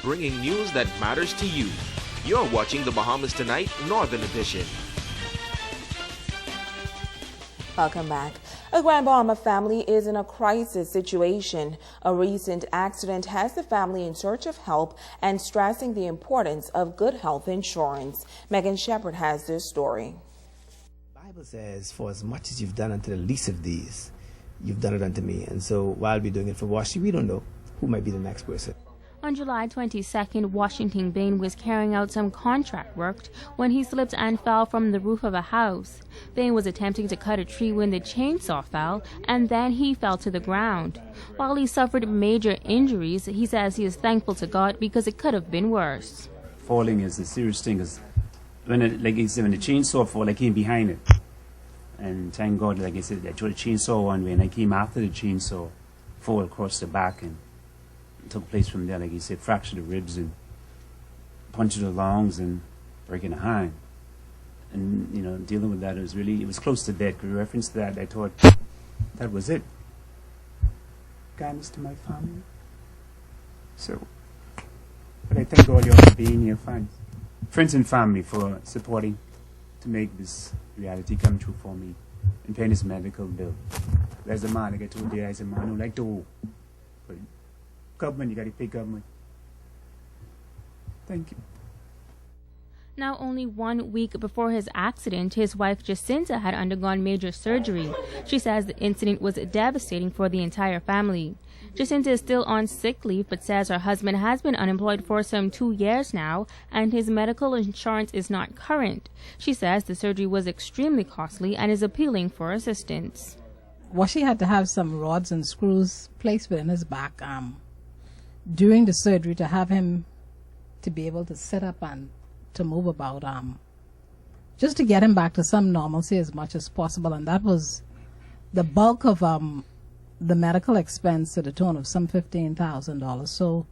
bringing news that matters to you. You're watching the Bahamas Tonight Northern Edition. Welcome back. A Grand Bahama family is in a crisis situation. A recent accident has the family in search of help and stressing the importance of good health insurance. Megan Shepherd has this story. The Bible says, for as much as you've done unto the least of these, you've done it unto me. And so while we're doing it for Washi, we don't know who might be the next person. On July 22nd, Washington Bain was carrying out some contract work when he slipped and fell from the roof of a house. Bain was attempting to cut a tree when the chainsaw fell, and then he fell to the ground. While he suffered major injuries, he says he is thankful to God because it could have been worse. Falling is a serious thing. Cause when the chainsaw fall, I came behind it. And thank God, like I said, I threw the chainsaw one way, and I came after the chainsaw, fall across the back, and it took place from there. Like he said, fractured the ribs and punctured the lungs and breaking a hand. And, dealing with that, it was close to death. With reference to that, I thought that was it. Kindness to my family. So, but I thank all y'all for being here, friends and family, for supporting to make this reality come true for me and paying this medical bill. There's a man, like I told you, there's a man who like to owe. But government, you got to pay government. Thank you. Now, only 1 week before his accident, his wife Jacinta had undergone major surgery. She says the incident was devastating for the entire family. Jacinta is still on sick leave, but says her husband has been unemployed for some 2 years now, and his medical insurance is not current. She says the surgery was extremely costly and is appealing for assistance. Washi had to have some rods and screws placed within his back during the surgery to have him to be able to sit up and to move about, just to get him back to some normalcy as much as possible. And that was the bulk of the medical expense to the tune of some $15,000. So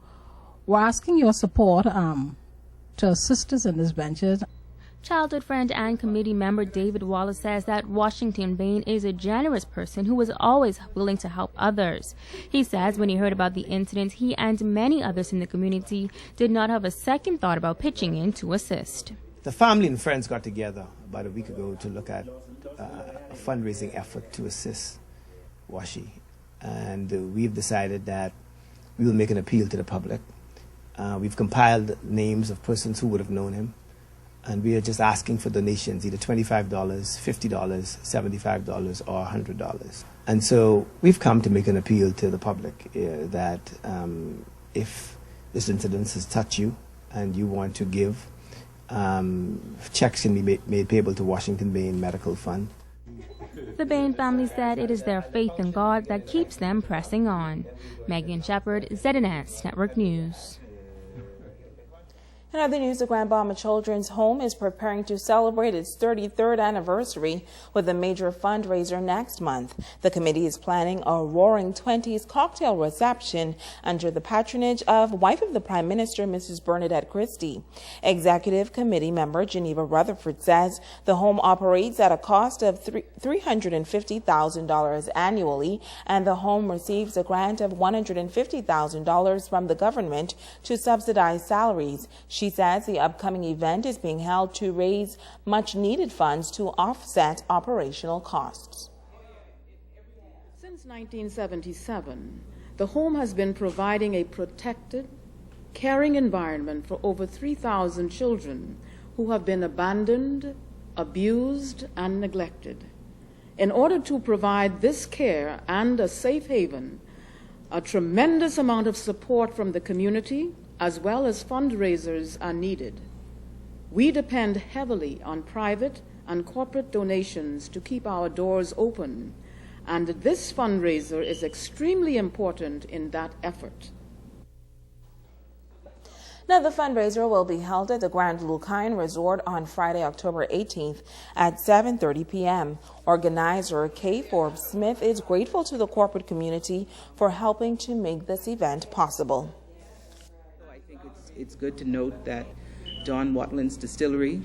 we're asking your support to assist us in this venture. Childhood friend and committee member David Wallace says that Washington Bain is a generous person who was always willing to help others. He says when he heard about the incident, he and many others in the community did not have a second thought about pitching in to assist. The family and friends got together about a week ago to look at a fundraising effort to assist Washi. And we've decided that we will make an appeal to the public. We've compiled names of persons who would have known him. And we are just asking for donations, either $25, $50, $75, or $100. And so we've come to make an appeal to the public that if this incident has touched you and you want to give, checks can be made payable to Washington Bain Medical Fund. The Bain family said it is their faith in God that keeps them pressing on. Megan Shepherd, ZNS Network News. In other news, the Grand Bahama Children's Home is preparing to celebrate its 33rd anniversary with a major fundraiser next month. The committee is planning a Roaring Twenties cocktail reception under the patronage of wife of the Prime Minister, Mrs. Bernadette Christie. Executive Committee member Geneva Rutherford says the home operates at a cost of $350,000 annually, and the home receives a grant of $150,000 from the government to subsidize salaries. She says the upcoming event is being held to raise much-needed funds to offset operational costs. Since 1977, the home has been providing a protected, caring environment for over 3,000 children who have been abandoned, abused, and neglected. In order to provide this care and a safe haven, a tremendous amount of support from the community as well as fundraisers are needed. We depend heavily on private and corporate donations to keep our doors open, and this fundraiser is extremely important in that effort. Now, the fundraiser will be held at the Grand Lucaine Resort on Friday, October 18th at 7:30 p.m. Organizer Kay Forbes Smith is grateful to the corporate community for helping to make this event possible. It's good to note that John Watlin's Distillery,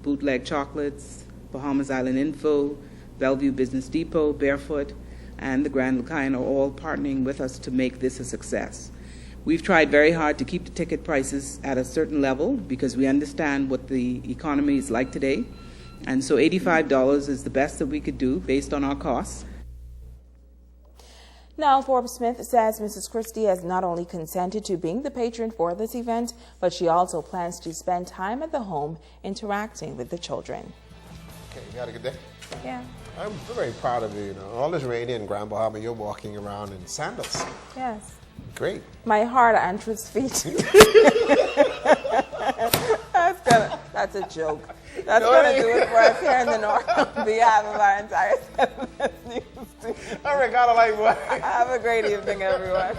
Bootleg Chocolates, Bahamas Island Info, Bellevue Business Depot, Barefoot, and the Grand Lucaine are all partnering with us to make this a success. We've tried very hard to keep the ticket prices at a certain level because we understand what the economy is like today. And so $85 is the best that we could do based on our costs. Now, Forbes Smith says Mrs. Christie has not only consented to being the patron for this event, but she also plans to spend time at the home interacting with the children. Okay, you had a good day? Yeah. I'm very proud of you. You know, all this rain in Grand Bahama, you're walking around in sandals. Yes. Great. My heart at Andrew's feet. That's a joke. That's going to do it for us here in the North on behalf of our entire 7 News team. I forgot I like what. Have a great evening, everyone.